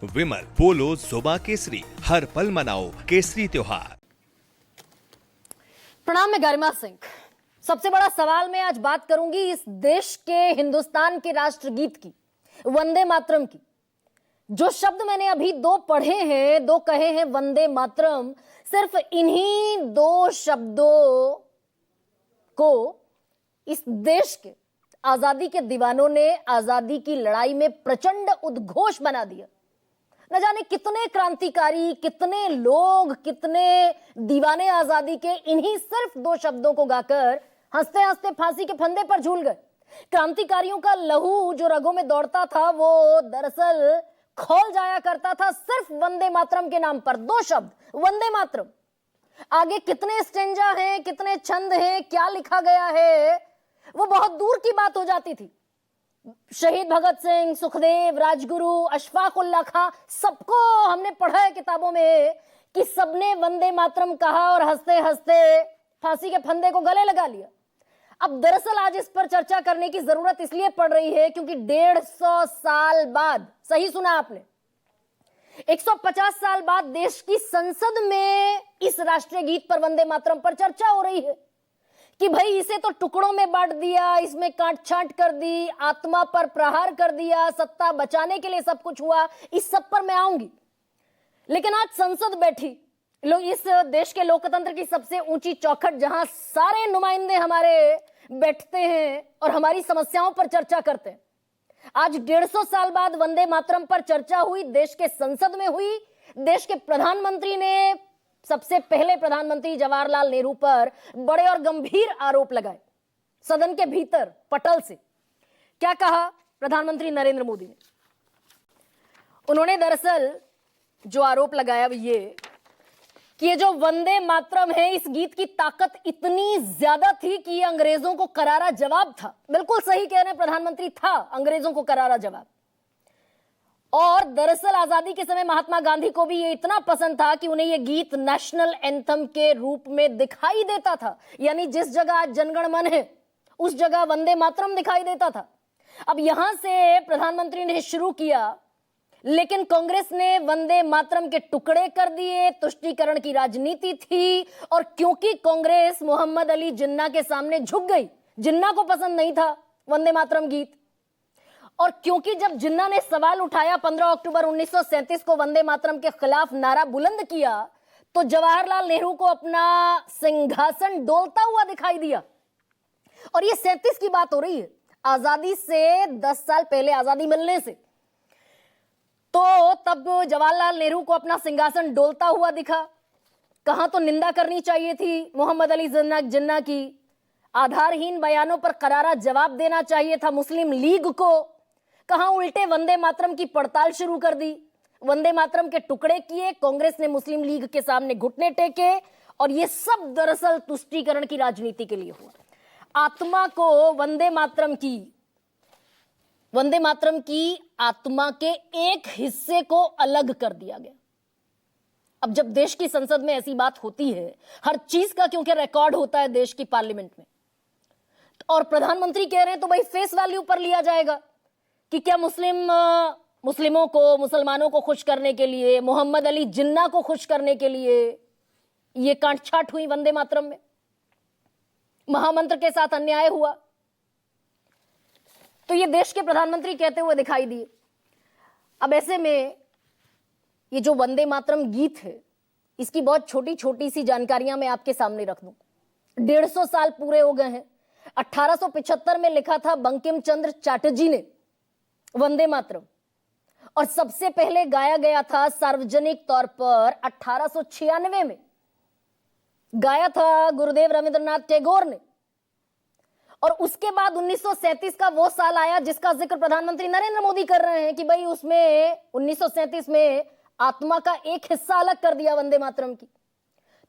विमल बोलो जुबा केसरी, हर पल मनाओ केसरी त्योहार। प्रणाम, मैं गरिमा सिंह। सबसे बड़ा सवाल मैं आज बात करूंगी इस देश के, हिंदुस्तान के राष्ट्रगीत की, वंदे मातरम की। जो शब्द मैंने अभी दो पढ़े हैं, दो कहे हैं वंदे मातरम, सिर्फ इन्हीं दो शब्दों को इस देश के आजादी के दीवानों ने आजादी की लड़ाई में प्रचंड उद्घोष बना दिया। न जाने कितने क्रांतिकारी, कितने लोग, कितने दीवाने आजादी के इन्हीं सिर्फ दो शब्दों को गाकर हंसते हंसते फांसी के फंदे पर झूल गए। क्रांतिकारियों का लहू जो रगों में दौड़ता था वो दरअसल खौल जाया करता था सिर्फ वंदे मातरम के नाम पर। दो शब्द, वंदे मातरम। आगे कितने स्टेंजा हैं, कितने छंद हैं, क्या लिखा गया है, वो बहुत दूर की बात हो जाती थी। शहीद भगत सिंह, सुखदेव, राजगुरु, अशफाक उल्लाह खां, सबको हमने पढ़ा है किताबों में कि सबने वंदे मातरम कहा और हंसते हंसते फांसी के फंदे को गले लगा लिया। अब दरअसल आज इस पर चर्चा करने की जरूरत इसलिए पड़ रही है क्योंकि 150 साल बाद, सही सुना आपने, 150 साल बाद देश की संसद में इस राष्ट्रीय गीत पर, वंदे मातरम पर चर्चा हो रही है कि भाई इसे तो टुकड़ों में बांट दिया, इसमें काट छांट कर दी, आत्मा पर प्रहार कर दिया, सत्ता बचाने के लिए सब कुछ हुआ। इस सब पर मैं आऊंगी, लेकिन आज संसद बैठी, लोग इस देश के लोकतंत्र की सबसे ऊंची चौखट जहां सारे नुमाइंदे हमारे बैठते हैं और हमारी समस्याओं पर चर्चा करते हैं। आज 150 साल बाद वंदे मातरम पर चर्चा हुई, देश के संसद में हुई। देश के प्रधानमंत्री ने, सबसे पहले प्रधानमंत्री जवाहरलाल नेहरू पर बड़े और गंभीर आरोप लगाए सदन के भीतर पटल से। क्या कहा प्रधानमंत्री नरेंद्र मोदी ने? उन्होंने दरअसल जो आरोप लगाया वो ये कि ये जो वंदे मातरम है, इस गीत की ताकत इतनी ज्यादा थी कि ये अंग्रेजों को करारा जवाब था। बिल्कुल सही कह रहे हैं प्रधानमंत्री, था अंग्रेजों को करारा जवाब। और दरअसल आजादी के समय महात्मा गांधी को भी ये इतना पसंद था कि उन्हें ये गीत नेशनल एंथम के रूप में दिखाई देता था। यानी जिस जगह आज जनगण मन है उस जगह वंदे मातरम दिखाई देता था। अब यहां से प्रधानमंत्री ने शुरू किया, लेकिन कांग्रेस ने वंदे मातरम के टुकड़े कर दिए। तुष्टीकरण की राजनीति थी और क्योंकि कांग्रेस मोहम्मद अली जिन्ना के सामने झुक गई, जिन्ना को पसंद नहीं था वंदे मातरम गीत, और क्योंकि जब जिन्ना ने सवाल उठाया 15 अक्टूबर 1937 को वंदे मातरम के खिलाफ नारा बुलंद किया, तो जवाहरलाल नेहरू को अपना सिंहासन डोलता हुआ दिखाई दिया। और ये 37 की बात हो रही है, आजादी से 10 साल पहले, आजादी मिलने से। तो तब जवाहरलाल नेहरू को अपना सिंहासन डोलता हुआ दिखा। कहां तो निंदा करनी चाहिए थी मोहम्मद अली जिन्ना की, आधारहीन बयानों पर करारा जवाब देना चाहिए था मुस्लिम लीग को, कहां उल्टे वंदे मातरम की पड़ताल शुरू कर दी, वंदे मातरम के टुकड़े किए, कांग्रेस ने मुस्लिम लीग के सामने घुटने टेके। और ये सब दरअसल तुष्टीकरण की राजनीति के लिए हुआ। आत्मा को वंदे मातरम की आत्मा के एक हिस्से को अलग कर दिया गया। अब जब देश की संसद में ऐसी बात होती है, हर चीज का क्योंकि रिकॉर्ड होता है देश की पार्लियामेंट में, और प्रधानमंत्री कह रहे हैं तो भाई फेस वैल्यू पर लिया जाएगा कि क्या मुस्लिमों को, मुसलमानों को खुश करने के लिए, मोहम्मद अली जिन्ना को खुश करने के लिए ये कांटछांट हुई वंदे मातरम में, महामंत्र के साथ अन्याय हुआ। तो ये देश के प्रधानमंत्री कहते हुए दिखाई दिए। अब ऐसे में ये जो वंदे मातरम गीत है, इसकी बहुत छोटी छोटी सी जानकारियां मैं आपके सामने रख दूं। 150 साल पूरे हो गए हैं। 1875 में लिखा था बंकिम चंद्र चटर्जी ने वंदे मातरम, और सबसे पहले गाया गया था सार्वजनिक तौर पर 1896 में, गाया था गुरुदेव रविंद्रनाथ टैगोर ने। और उसके बाद 1937 का वो साल आया जिसका जिक्र प्रधानमंत्री नरेंद्र मोदी कर रहे हैं कि भाई उसमें 1937 में आत्मा का एक हिस्सा अलग कर दिया वंदे मातरम की।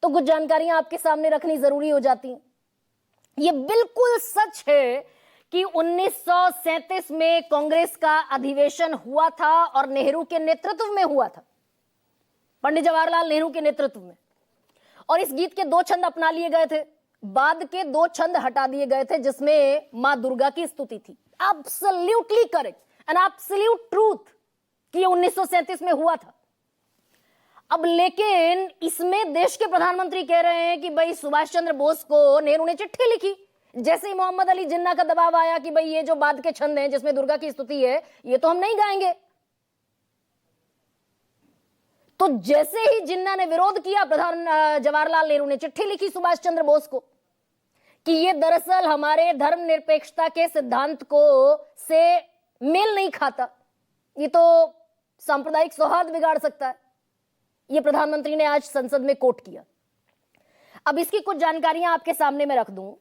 तो कुछ जानकारियां आपके सामने रखनी जरूरी हो जाती हैं। ये बिल्कुल सच है कि 1937 में कांग्रेस का अधिवेशन हुआ था और नेहरू के नेतृत्व में हुआ था, पंडित जवाहरलाल नेहरू के नेतृत्व में। और इस गीत के 2 छंद अपना लिए गए थे, बाद के 2 छंद हटा दिए गए थे जिसमें मां दुर्गा की स्तुति थी। Absolutely correct and absolute truth. कि ये 1937 में हुआ था। अब लेकिन इसमें देश के प्रधानमंत्री कह रहे हैं कि भाई सुभाष चंद्र बोस को नेहरू ने चिट्ठी लिखी। जैसे ही मोहम्मद अली जिन्ना का दबाव आया कि भाई ये जो बाद के छंद हैं जिसमें दुर्गा की स्तुति है ये तो हम नहीं गाएंगे, तो जैसे ही जिन्ना ने विरोध किया, जवाहरलाल नेहरू ने चिट्ठी लिखी सुभाष चंद्र बोस को कि ये दरअसल हमारे धर्मनिरपेक्षता के सिद्धांत को से मेल नहीं खाता, ये तो सांप्रदायिक सौहार्द बिगाड़ सकता है। ये प्रधानमंत्री ने आज संसद में कोट किया। अब इसकी कुछ जानकारियां आपके सामने मैं रख दूं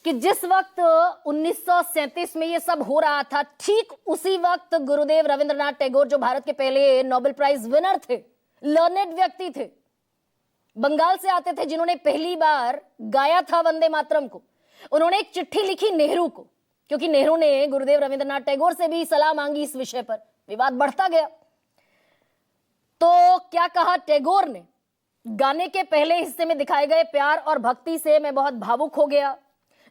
कि जिस वक्त 1937 में ये सब हो रहा था, ठीक उसी वक्त गुरुदेव रविंद्रनाथ टैगोर, जो भारत के पहले नोबेल प्राइज विनर थे, लर्नेड व्यक्ति थे, बंगाल से आते थे, जिन्होंने पहली बार गाया था वंदे मातरम को, उन्होंने एक चिट्ठी लिखी नेहरू को, क्योंकि नेहरू ने गुरुदेव रविंद्रनाथ टैगोर से भी सलाह मांगी इस विषय पर। विवाद बढ़ता गया। तो क्या कहा टैगोर ने, गाने के पहले हिस्से में दिखाए गए प्यार और भक्ति से मैं बहुत भावुक हो गया,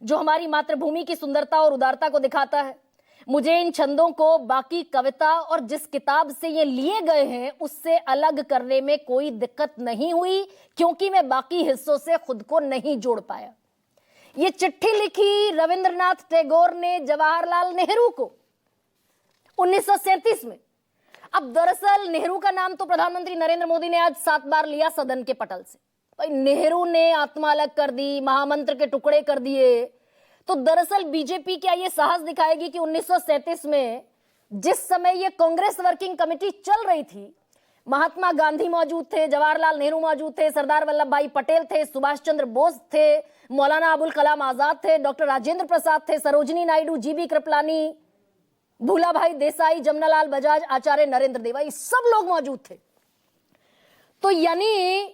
जो हमारी मातृभूमि की सुंदरता और उदारता को दिखाता है। मुझे इन छंदों को बाकी कविता और जिस किताब से ये लिए गए हैं उससे अलग करने में कोई दिक्कत नहीं हुई, क्योंकि मैं बाकी हिस्सों से खुद को नहीं जोड़ पाया। ये चिट्ठी लिखी रविंद्रनाथ टैगोर ने जवाहरलाल नेहरू को 1937 में। अब दरअसल नेहरू का नाम तो प्रधानमंत्री नरेंद्र मोदी ने आज 7 बार लिया सदन के पटल से। भाई नेहरू ने आत्मा अलग कर दी, महामंत्र के टुकड़े कर दिए, तो दरअसल बीजेपी क्या ये साहस दिखाएगी कि 1937 में जिस समय ये कांग्रेस वर्किंग कमेटी चल रही थी, महात्मा गांधी मौजूद थे, जवाहरलाल नेहरू मौजूद थे, सरदार वल्लभ भाई पटेल थे, सुभाष चंद्र बोस थे, मौलाना अबुल कलाम आजाद थे, डॉक्टर राजेंद्र प्रसाद थे, सरोजिनी नायडू, जीबी कृपलानी, भूला भाई देसाई, जमनालाल बजाज, आचार्य नरेंद्र देवाई, सब लोग मौजूद थे। तो यानी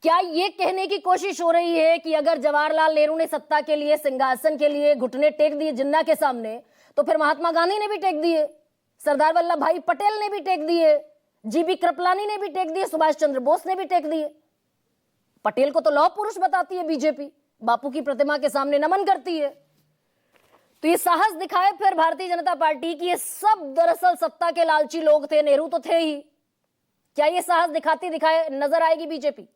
क्या ये कहने की कोशिश हो रही है कि अगर जवाहरलाल नेहरू ने सत्ता के लिए, सिंहासन के लिए घुटने टेक दिए जिन्ना के सामने, तो फिर महात्मा गांधी ने भी टेक दिए, सरदार वल्लभ भाई पटेल ने भी टेक दिए, जीबी कृपलानी ने भी टेक दिए, सुभाष चंद्र बोस ने भी टेक दिए। पटेल को तो लौह पुरुष बताती है बीजेपी, बापू की प्रतिमा के सामने नमन करती है। तो ये साहस दिखाए फिर भारतीय जनता पार्टी की ये सब दरअसल सत्ता के लालची लोग थे, नेहरू तो थे ही। क्या ये साहस दिखाती दिखाए नजर आएगी बीजेपी?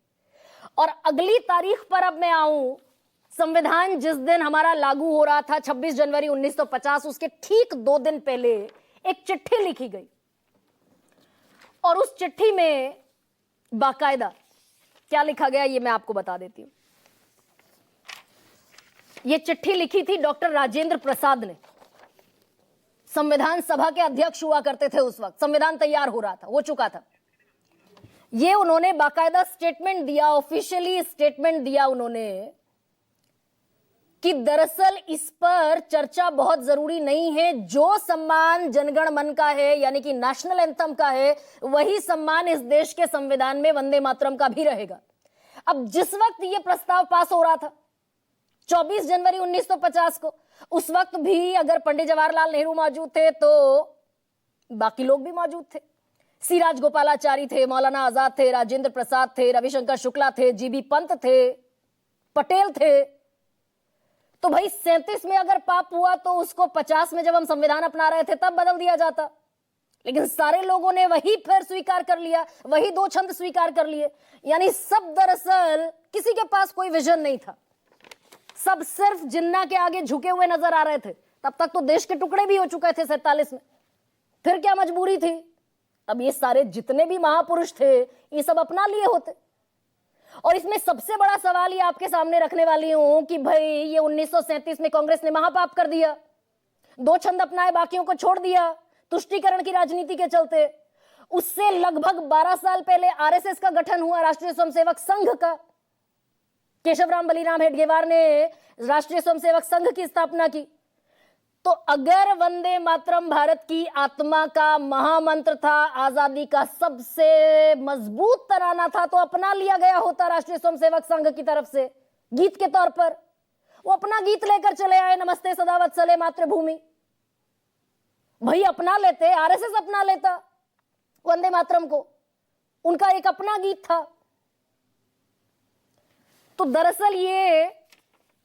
और अगली तारीख पर अब मैं आऊं, संविधान जिस दिन हमारा लागू हो रहा था 26 जनवरी 1950, उसके ठीक 2 दिन पहले एक चिट्ठी लिखी गई और उस चिट्ठी में बाकायदा क्या लिखा गया ये मैं आपको बता देती हूं। ये चिट्ठी लिखी थी डॉक्टर राजेंद्र प्रसाद ने, संविधान सभा के अध्यक्ष हुआ करते थे उस वक्त, संविधान तैयार हो रहा था, हो चुका था। ये उन्होंने बाकायदा स्टेटमेंट दिया, ऑफिशियली स्टेटमेंट दिया उन्होंने कि दरअसल इस पर चर्चा बहुत जरूरी नहीं है, जो सम्मान जनगण मन का है यानी कि नेशनल एंथम का है, वही सम्मान इस देश के संविधान में वंदे मातरम का भी रहेगा। अब जिस वक्त ये प्रस्ताव पास हो रहा था 24 जनवरी 1950 को, उस वक्त भी अगर पंडित जवाहरलाल नेहरू मौजूद थे तो बाकी लोग भी मौजूद थे। सी राजगोपालाचारी थे, मौलाना आजाद थे, राजेंद्र प्रसाद थे, रविशंकर शुक्ला थे, जीबी पंत थे, पटेल थे। तो भाई 37 में अगर पाप हुआ तो उसको 50 में जब हम संविधान अपना रहे थे तब बदल दिया जाता, लेकिन सारे लोगों ने वही फिर स्वीकार कर लिया, वही 2 छंद स्वीकार कर लिए। यानी सब दरअसल किसी के पास कोई विजन नहीं था, सब सिर्फ जिन्ना के आगे झुके हुए नजर आ रहे थे। तब तक तो देश के टुकड़े भी हो चुके थे 47 में, फिर क्या मजबूरी थी? अब ये सारे जितने भी महापुरुष थे ये सब अपना लिए होते। और इसमें सबसे बड़ा सवाल ये आपके सामने रखने वाली हूं कि भाई ये 1937 में कांग्रेस ने महापाप कर दिया, 2 छंद अपनाए, बाकियों को छोड़ दिया तुष्टीकरण की राजनीति के चलते। उससे लगभग 12 साल पहले आरएसएस का गठन हुआ, राष्ट्रीय स्वयंसेवक संघ का। केशवराम बलिराम हेडगेवार ने राष्ट्रीय स्वयंसेवक संघ की स्थापना की। तो अगर वंदे मातरम भारत की आत्मा का महामंत्र था, आजादी का सबसे मजबूत तराना था, तो अपना लिया गया होता राष्ट्रीय स्वयंसेवक संघ की तरफ से गीत के तौर पर। वो अपना गीत लेकर चले आए, नमस्ते सदावत्सले मातृभूमि। भाई अपना लेते, आरएसएस अपना लेता वंदे मातरम को, उनका एक अपना गीत था। तो दरअसल ये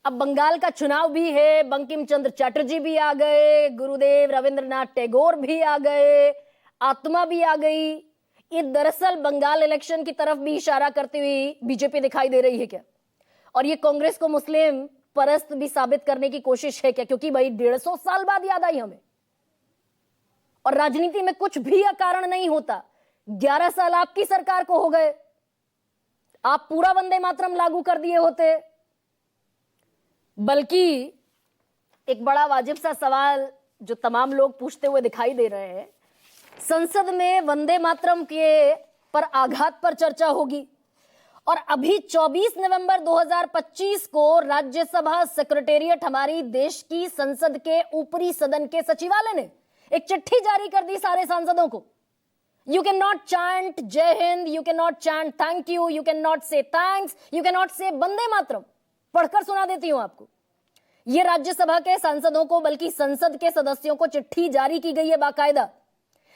अब बंगाल का चुनाव भी है, बंकिम चंद्र चटर्जी भी आ गए, गुरुदेव रविंद्रनाथ टैगोर भी आ गए, आत्मा भी आ गई, ये दरअसल बंगाल इलेक्शन की तरफ भी इशारा करती हुई बीजेपी दिखाई दे रही है क्या? और ये कांग्रेस को मुस्लिम परस्त भी साबित करने की कोशिश है क्या? क्योंकि भाई 150 साल बाद याद आई हमें, और राजनीति में कुछ भी अकारण नहीं होता। 11 साल आपकी सरकार को हो गए, आप पूरा वंदे मातरम लागू कर दिए होते। बल्कि एक बड़ा वाजिब सा सवाल जो तमाम लोग पूछते हुए दिखाई दे रहे हैं, संसद में वंदे मातरम के पर आघात पर चर्चा होगी, और अभी 24 नवंबर 2025 को राज्यसभा सेक्रेटेरिएट हमारी देश की संसद के ऊपरी सदन के सचिवालय ने एक चिट्ठी जारी कर दी सारे सांसदों को। यू कैन नॉट चैंट जय Hind, you can not chant thank you, you can not से थैंक्स, यू कैन नॉट से वंदे मातरम। पढ़कर सुना देती हूं आपको। यह राज्यसभा के सांसदों को, बल्कि संसद के सदस्यों को चिट्ठी जारी की गई है बाकायदा।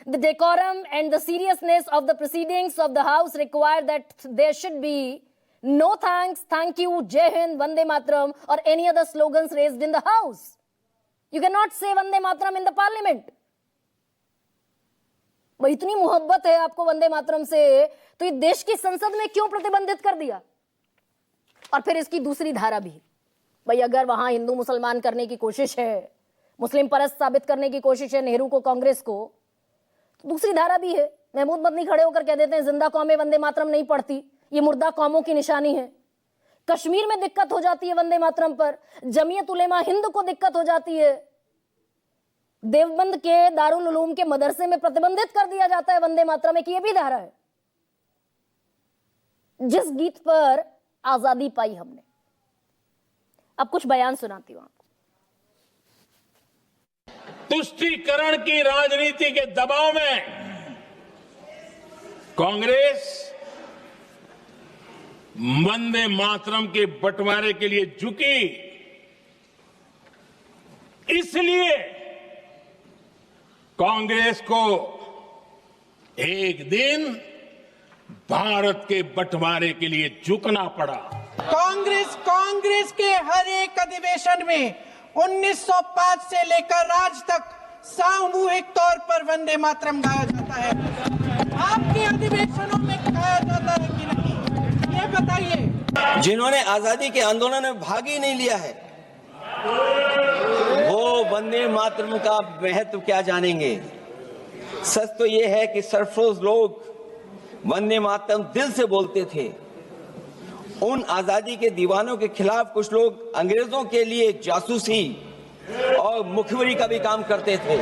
The decorum and the seriousness of the proceedings of the House require that there should be no thanks, thank you, Jai Hind, Vande Mataram or any other slogans raised in the House. You cannot say Vande Mataram in the Parliament. भाई इतनी मोहब्बत है आपको वंदे मातरम से, तो ये देश की संसद में क्यों प्रतिबंधित कर दिया? और फिर इसकी दूसरी धारा भी, भाई अगर वहां हिंदू मुसलमान करने की कोशिश है, मुस्लिम परस्त साबित करने की कोशिश है नेहरू को, कांग्रेस को, दूसरी धारा भी है। महमूद मदनी खड़े होकर कह देते हैं जिंदा कौमें वंदे मातरम नहीं पढ़ती, ये मुर्दा कौमों की निशानी है। कश्मीर में दिक्कत हो जाती है वंदे मातरम पर, जमीयत उलेमा हिंद को दिक्कत हो जाती है, देवबंद के दारुल उलूम के मदरसे में प्रतिबंधित कर दिया जाता है वंदे मातरम, एक ये भी धारा है। जिस गीत पर आजादी पाई हमने, अब कुछ बयान सुनाती हूं आपको। तुष्टीकरण की राजनीति के दबाव में कांग्रेस वंदे मातरम के बंटवारे के लिए झुकी, इसलिए कांग्रेस को एक दिन भारत के बंटवारे के लिए झुकना पड़ा। कांग्रेस के हर एक अधिवेशन में 1905 से लेकर आज तक सामूहिक तौर पर वंदे मातरम गाया जाता है। आपके अधिवेशनों में गाया जाता है कि नहीं, ये बताइए। जिन्होंने आजादी के आंदोलन में भाग ही नहीं लिया है, वो वंदे मातरम का महत्व क्या जानेंगे। सच तो ये है कि सरफरोश लोग वंदे मातरम दिल से बोलते थे। उन आजादी के दीवानों के खिलाफ कुछ लोग अंग्रेजों के लिए जासूसी और मुखबिरी का भी काम करते थे।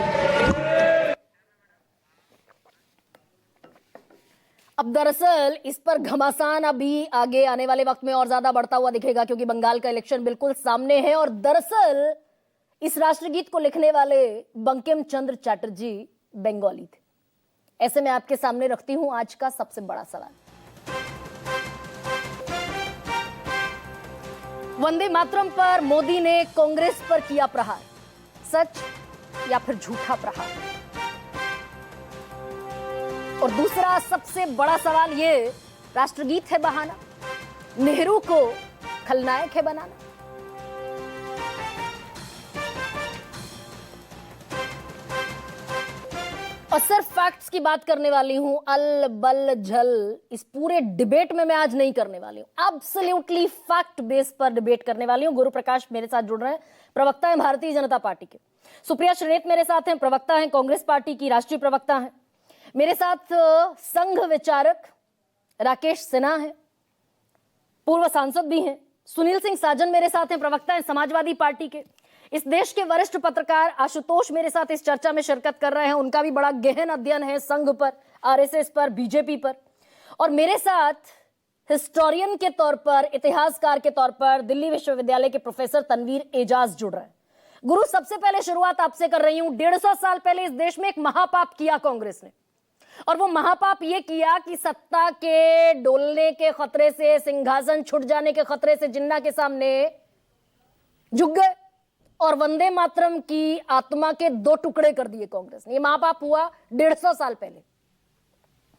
अब दरअसल इस पर घमासान अभी आगे आने वाले वक्त में और ज्यादा बढ़ता हुआ दिखेगा, क्योंकि बंगाल का इलेक्शन बिल्कुल सामने है। और दरअसल इस राष्ट्रगीत को लिखने वाले बंकिम चंद्र चटर्जी बंगाली थे। ऐसे में आपके सामने रखती हूं आज का सबसे बड़ा सवाल, वंदे मातरम पर मोदी ने कांग्रेस पर किया प्रहार, सच या फिर झूठा प्रहार? और दूसरा सबसे बड़ा सवाल ये, राष्ट्रगीत है बहाना, नेहरू को खलनायक है बनाना? और सिर्फ फैक्ट्स की बात करने वाली हूं, अल बल झल इस पूरे डिबेट में मैं आज नहीं करने वाली हूं। एब्सोल्युटली फैक्ट बेस पर डिबेट करने वाली हूं। गुरु प्रकाश मेरे साथ जुड़ रहे हैं, प्रवक्ता हैं भारतीय जनता पार्टी के। सुप्रिया श्रीनेत मेरे साथ हैं, प्रवक्ता हैं कांग्रेस पार्टी की, राष्ट्रीय प्रवक्ता हैं। मेरे साथ संघ विचारक राकेश सिन्हा हैं, पूर्व सांसद भी हैं। सुनील सिंह साजन मेरे साथ हैं, प्रवक्ता हैं समाजवादी पार्टी के। इस देश के वरिष्ठ पत्रकार आशुतोष मेरे साथ इस चर्चा में शिरकत कर रहे हैं, उनका भी बड़ा गहन अध्ययन है संघ पर, आरएसएस पर, बीजेपी पर। और मेरे साथ हिस्टोरियन के तौर पर, इतिहासकार के तौर पर दिल्ली विश्वविद्यालय के प्रोफेसर तनवीर एजाज जुड़ रहे हैं। गुरु, सबसे पहले शुरुआत आपसे कर रही हूं। 150 साल पहले इस देश में एक महापाप किया कांग्रेस ने, और वो महापाप ये किया कि सत्ता के डोलने के खतरे से, सिंहासन छुट जाने के खतरे से जिन्ना के सामने झुक गए और वंदे मातरम की आत्मा के 2 टुकड़े कर दिए कांग्रेस ने। ये महापाप हुआ 150 साल पहले।